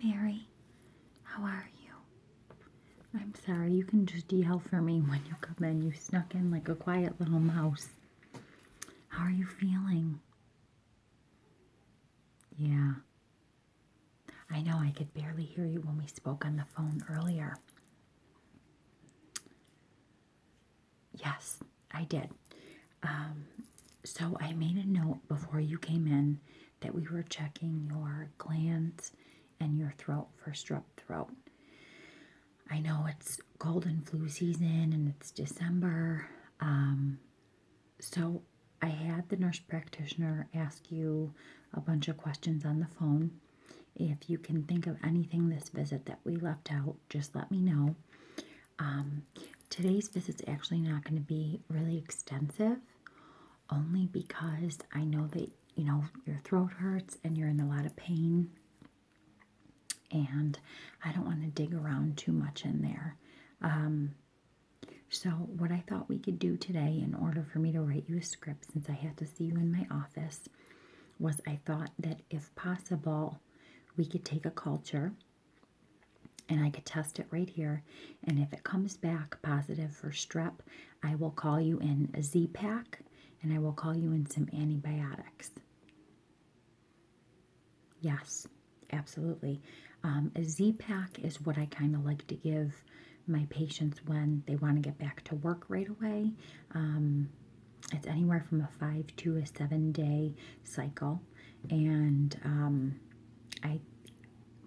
Mary. How are you? I'm sorry, you can just yell for me when you come in. You snuck in like a quiet little mouse. How are you feeling? Yeah. I know I could barely hear you when we spoke on the phone earlier. Yes, I did. So I made a note before you came in that we were checking your glands and your throat for strep throat. I know it's cold and flu season and it's December. So I had the nurse practitioner ask you a bunch of questions on the phone. If you can think of anything this visit that we left out, just let me know. Today's visit's actually not going to be really extensive, only because I know that, your throat hurts and you're in a lot of pain, and I don't want to dig around too much in there. So what I thought we could do today, in order for me to write you a script, since I had to see you in my office, was I thought that if possible, we could take a culture and I could test it right here. And if it comes back positive for strep, I will call you in a Z-Pack and I will call you in some antibiotics. Yes, absolutely. A Z-Pack is what I kind of like to give my patients when they want to get back to work right away. It's anywhere from a 5 to a 7 day cycle, and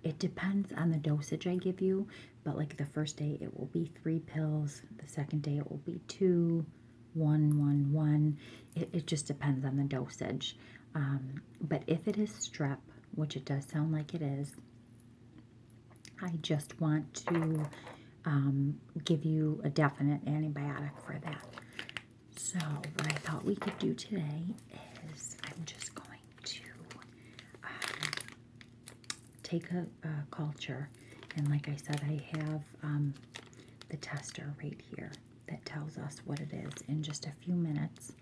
it depends on the dosage I give you, but like the first day it will be 3 pills, the second day it will be 2, 1, 1, 1. It just depends on the dosage. But if it is strep, which it does sound like it is, I just want to give you a definite antibiotic for that. So what I thought we could do today is I'm just going to take a culture, and like I said, I have the tester right here that tells us what it is in just a few minutes,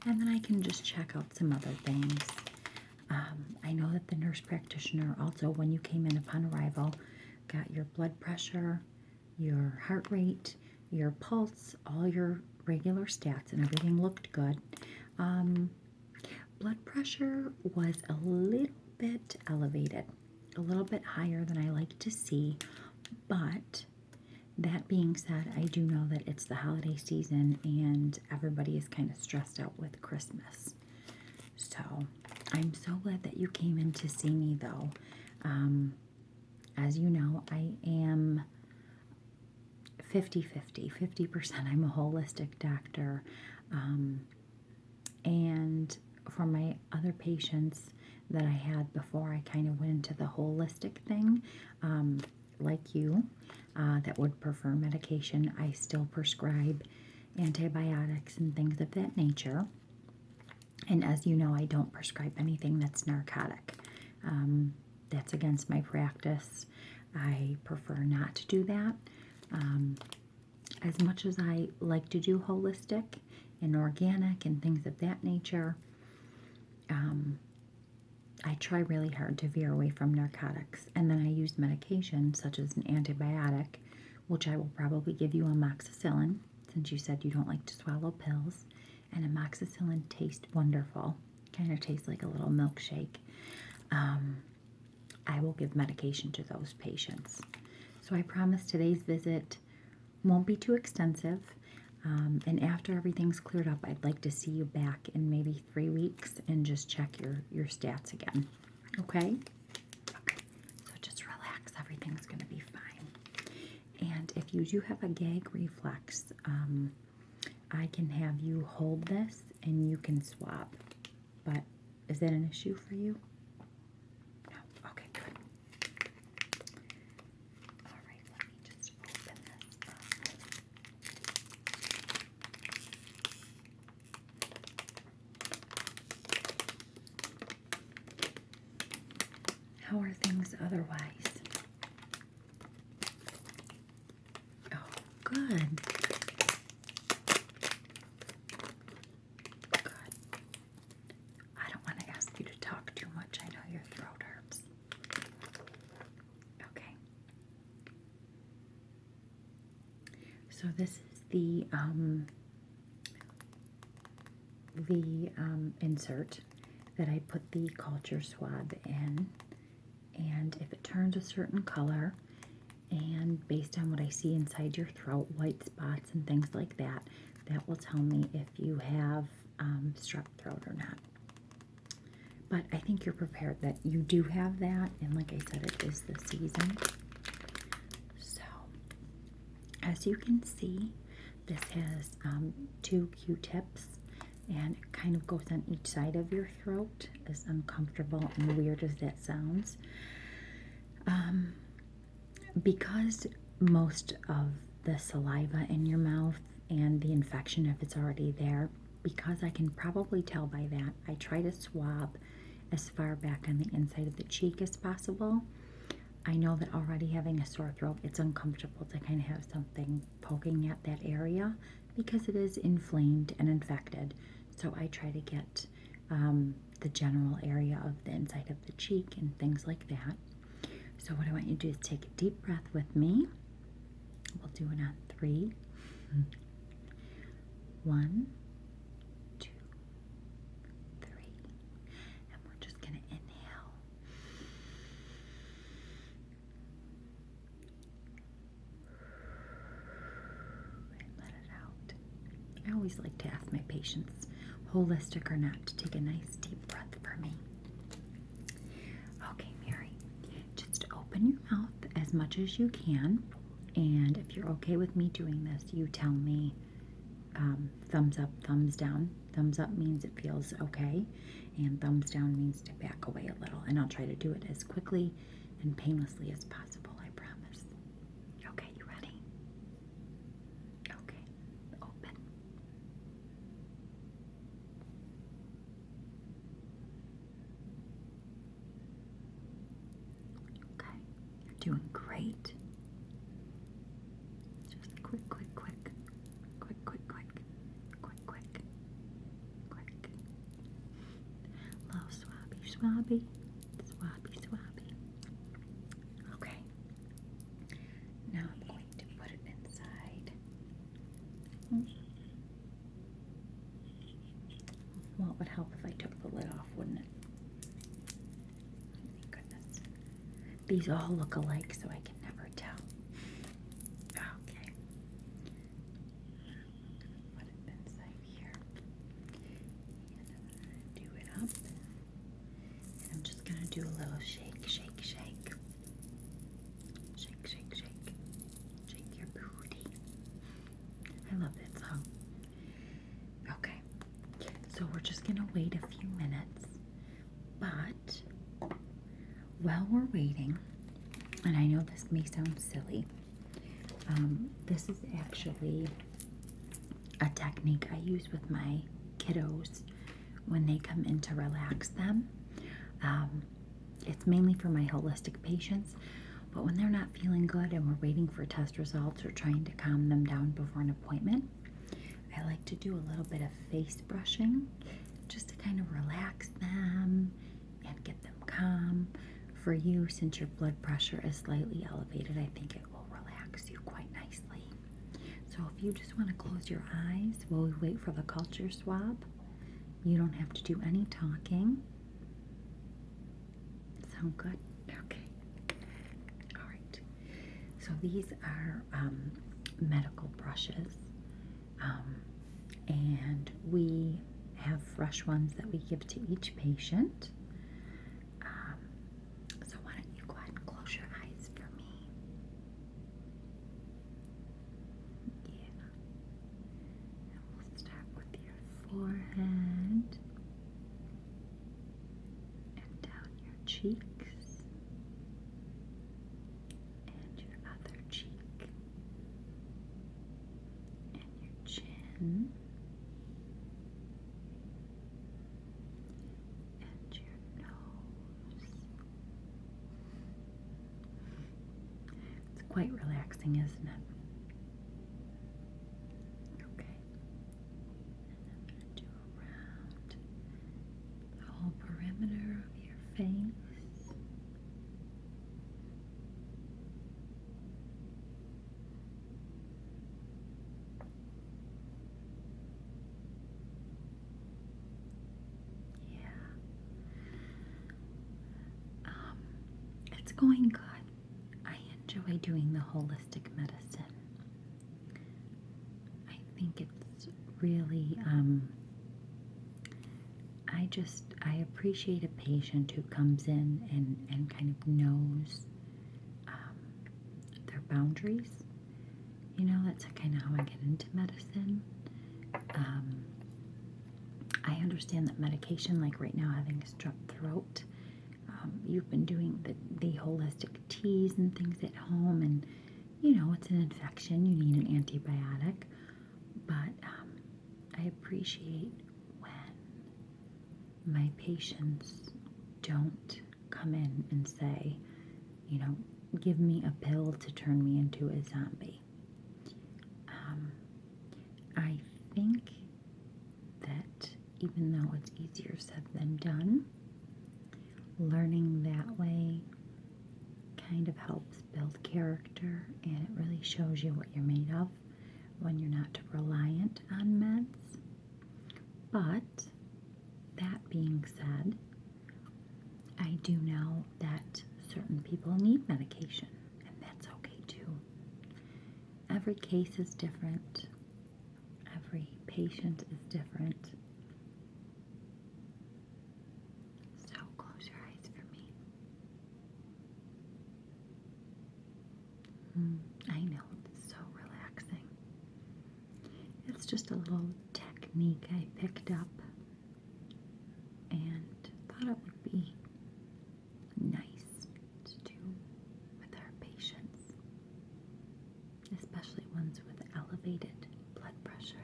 and then I can just check out some other things. I know that the nurse practitioner also, when you came in upon arrival, got your blood pressure, your heart rate, your pulse, all your regular stats, and everything looked good. Blood pressure was a little bit elevated, a little bit higher than I like to see, but that being said, I do know that it's the holiday season and everybody is kind of stressed out with Christmas. So I'm so glad that you came in to see me, though. As you know, I am 50-50. 50% I'm a holistic doctor. And for my other patients that I had before, I kind of went into the holistic thing. Like you, that would prefer medication, I still prescribe antibiotics and things of that nature. And as you know, I don't prescribe anything that's narcotic. That's against my practice. I prefer not to do that. As much as I like to do holistic and organic and things of that nature, I try really hard to veer away from narcotics. And then I use medication such as an antibiotic, which I will probably give you amoxicillin, since you said you don't like to swallow pills. And amoxicillin tastes wonderful. Kind of tastes like a little milkshake. I will give medication to those patients. So I promise today's visit won't be too extensive. And after everything's cleared up, I'd like to see you back in maybe 3 weeks and just check your stats again. Okay? Okay. So just relax. Everything's going to be fine. And if you do have a gag reflex, I can have you hold this and you can swab. But is that an issue for you? No? Okay, good. All right, let me just open this up. How are things otherwise? Oh, good. I don't want to ask you to talk too much. I know your throat hurts. So this is the insert that I put the culture swab in, and if it turns a certain color, and based on what I see inside your throat, white spots and things like that, that will tell me if you have strep throat or not. But I think you're prepared that you do have that, and like I said, it is the season. So, as you can see, this has 2 Q-tips, and it kind of goes on each side of your throat, as uncomfortable and weird as that sounds. Because most of the saliva in your mouth and the infection, if it's already there, because I can probably tell by that, I try to swab as far back on the inside of the cheek as possible. I know that already having a sore throat, it's uncomfortable to kind of have something poking at that area because it is inflamed and infected. So I try to get the general area of the inside of the cheek and things like that. So what I want you to do is take a deep breath with me. We'll do it on 3. 1, 2, 3. And we're just going to inhale. And let it out. I always like to ask my patients, holistic or not, to take a nice deep breath for me. Okay, Mary. Just open your mouth as much as you can, and if you're okay with me doing this, you tell me thumbs up, thumbs down. Thumbs up means it feels okay, and thumbs down means to back away a little, and I'll try to do it as quickly and painlessly as possible, I promise. Okay, you ready? Okay, open. Okay, you're doing great. Just quick, quick, quick. Quick, quick, quick. Quick, quick. Quick. Little swabby, swabby. Swabby, swabby. Okay. Now I'm going to put it inside. Well, it would help if I took the lid off, wouldn't it? Thank goodness. These all look alike, so I can never tell. Okay. Put it inside here. And I'm going to do it up. And I'm just going to do a little shake, shake, shake. Shake, shake, shake. Shake your booty. I love that song. Okay. So we're just going to wait a few minutes. But while we're waiting, and I know this may sound silly, this is actually a technique I use with my kiddos when they come in to relax them. It's mainly for my holistic patients, but when they're not feeling good and we're waiting for test results or trying to calm them down before an appointment, I like to do a little bit of face brushing just to kind of relax them and get them calm. For you, since your blood pressure is slightly elevated, I think it will relax you quite nicely. So if you just want to close your eyes while we wait for the culture swab, you don't have to do any talking. Sound good? Okay. All right. So these are medical brushes, and we have fresh ones that we give to each patient. So why don't you go ahead and close your eyes for me? Yeah. And we'll start with your forehead and down your cheeks and your other cheek and your chin and your nose. It's quite relaxing, isn't it? Okay. And I'm going to do around the whole perimeter of your face. going good. I enjoy doing the holistic medicine. I think it's really, I appreciate a patient who comes in and kind of knows their boundaries. You know, that's kind of how I get into medicine. I understand that medication, like right now having strep throat, you've been doing the holistic teas and things at home, and you know, it's an infection, you need an antibiotic, but I appreciate when my patients don't come in and say, you know, give me a pill to turn me into a zombie. I think that even though it's easier said than done, learning that way kind of helps build character, and it really shows you what you're made of when you're not reliant on meds. But that being said, I do know that certain people need medication, and that's okay too. Every case is different. Every patient is different. So close your eyes for me. I know, it's so relaxing. It's just a little technique I picked up and thought it would be nice to do with our patients, especially ones with elevated blood pressure.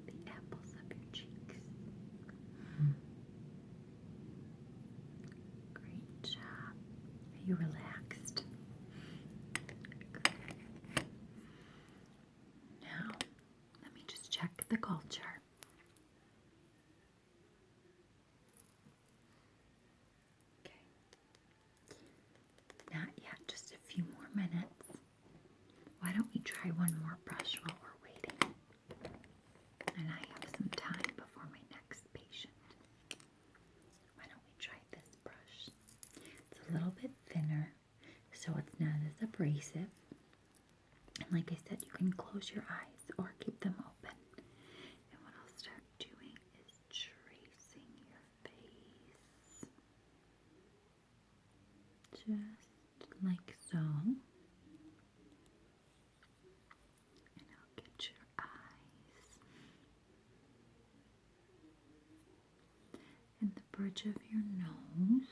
The apples of your cheeks. Great job. Are you relaxed? Good. Now, let me just check the culture. Okay. Not yet, just a few more minutes. Why don't we try one more brush while we're waiting? And I have some time before my next patient. Why don't we try this brush? It's a little bit thinner, so it's not as abrasive. And like I said, you can close your eyes or keep them open. And what I'll start doing is tracing your face. Just like so. And I'll get your eyes. And the bridge of your nose.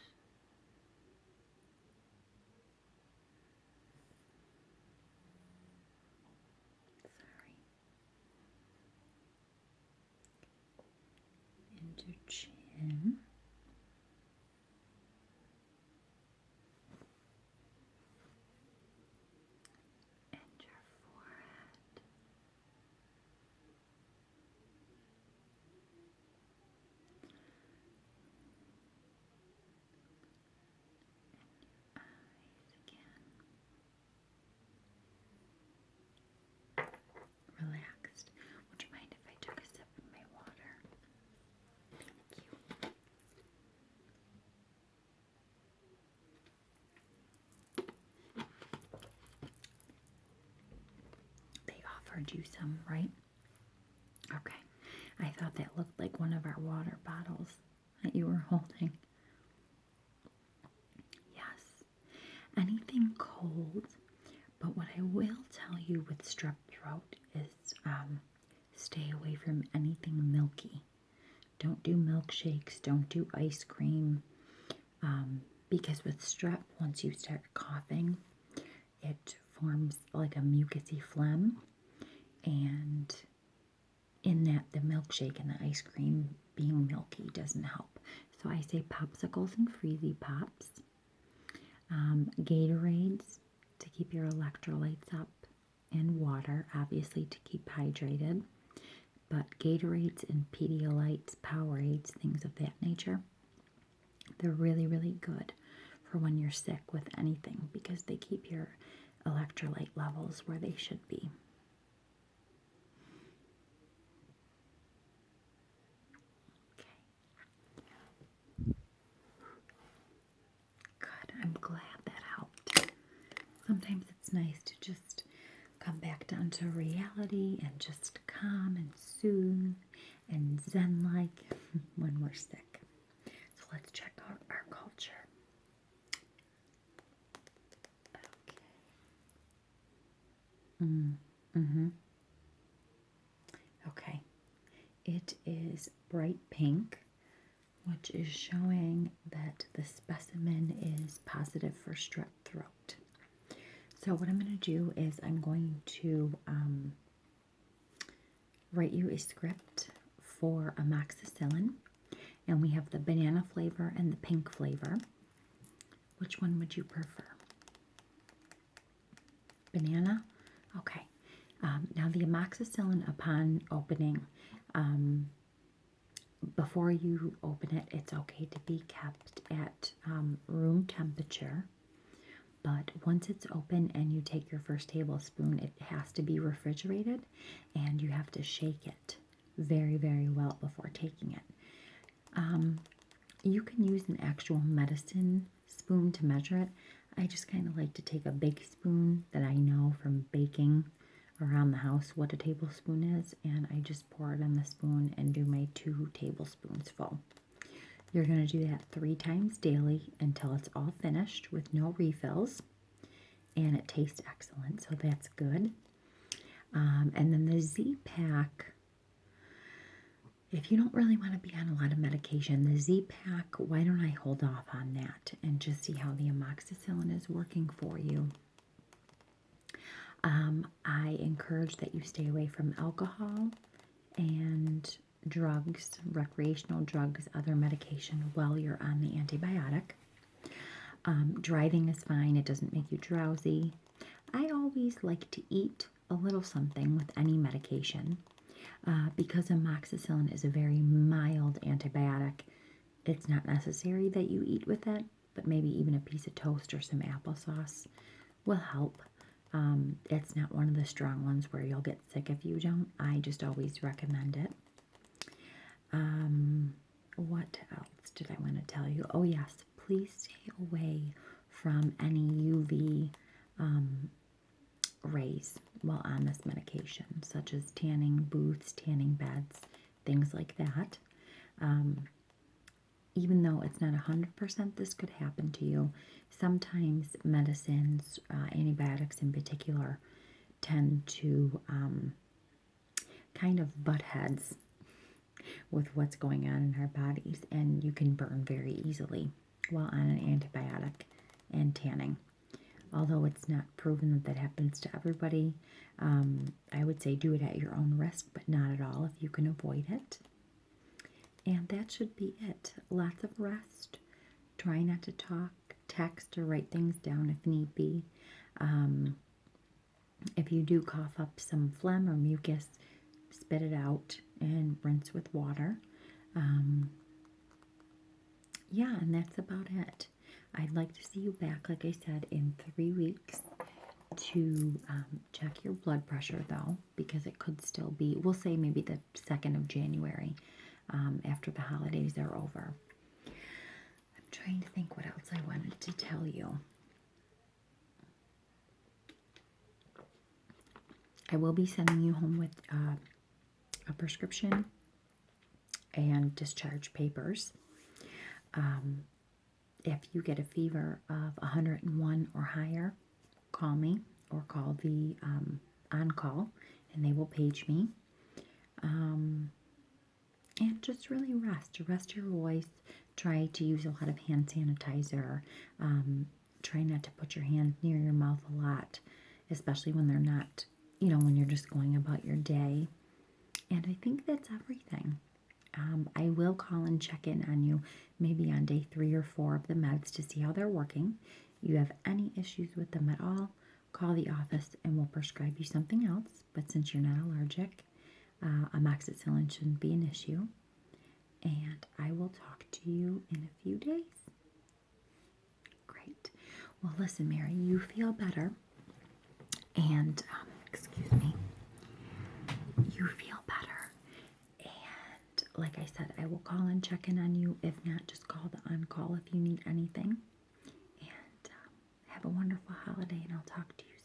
Sorry. And your chin. And your forehead. Eyes again. Relaxed. Would you mind if I took a sip of my water? Thank you. They offered you some, right? Okay. I thought that looked like one of our water bottles that you were holding. Yes. Anything cold, but what I will tell you with strep throat is stay away from anything milky. Don't do milkshakes, don't do ice cream, because with strep, once you start coughing, it forms like a mucousy phlegm, and in that, the milkshake and the ice cream being milky doesn't help. So I say popsicles and freezy pops, Gatorades to keep your electrolytes up, and water, obviously, to keep hydrated. But Gatorades and Pedialytes, Powerades, things of that nature, they're really, really good for when you're sick with anything because they keep your electrolyte levels where they should be. Sometimes it's nice to just come back down to reality and just calm and soothe and zen-like when we're sick. So let's check out our culture. Okay. Okay. It is bright pink, which is showing that the specimen is positive for strep throat. So what I'm going to do is I'm going to write you a script for amoxicillin, and we have the banana flavor and the pink flavor. Which one would you prefer? Banana? Okay. Now the amoxicillin, upon opening, before you open it, it's okay to be kept at room temperature. But once it's open and you take your first tablespoon, it has to be refrigerated, and you have to shake it very, very well before taking it. You can use an actual medicine spoon to measure it. I just kind of like to take a big spoon that I know from baking around the house what a tablespoon is, and I just pour it in the spoon and do my 2 tablespoons full. You're going to do that 3 times daily until it's all finished with no refills, and it tastes excellent, so that's good. And then the Z-Pack, if you don't really want to be on a lot of medication, the Z-Pack, why don't I hold off on that and just see how the amoxicillin is working for you? I encourage that you stay away from alcohol and drugs, recreational drugs, other medication while you're on the antibiotic. Driving is fine. It doesn't make you drowsy. I always like to eat a little something with any medication because amoxicillin is a very mild antibiotic. It's not necessary that you eat with it, but maybe even a piece of toast or some applesauce will help. It's not one of the strong ones where you'll get sick if you don't. I just always recommend it. What else did I want to tell you? Oh yes, please stay away from any UV rays while on this medication, such as tanning booths, tanning beds, things like that. Even though it's not 100% this could happen to you, sometimes medicines, antibiotics in particular, tend to kind of butt heads with what's going on in our bodies, and you can burn very easily while on an antibiotic and tanning. Although it's not proven that that happens to everybody, I would say do it at your own risk, but not at all if you can avoid it. And that should be it. Lots of rest. Try not to talk, text, or write things down if need be. If you do cough up some phlegm or mucus, spit it out and rinse with water. Yeah, and that's about it. I'd like to see you back, like I said, in 3 weeks to check your blood pressure, though, because it could still be, we'll say maybe the 2nd of January, after the holidays are over. I'm trying to think what else I wanted to tell you. I will be sending you home with a prescription and discharge papers. If you get a fever of 101 or higher, call me or call the on-call, and they will page me. And just really rest your voice. Try to use a lot of hand sanitizer. Try not to put your hands near your mouth a lot, especially when they're not, when you're just going about your day. And I think that's everything. I will call and check in on you maybe on day 3 or 4 of the meds to see how they're working. You have any issues with them at all, call the office and we'll prescribe you something else. But since you're not allergic, amoxicillin shouldn't be an issue. And I will talk to you in a few days. Great. Well, listen, Mary, you feel better. And, excuse me, you feel better. And like I said, I will call and check in on you. If not, just call the on-call if you need anything. And have a wonderful holiday, and I'll talk to you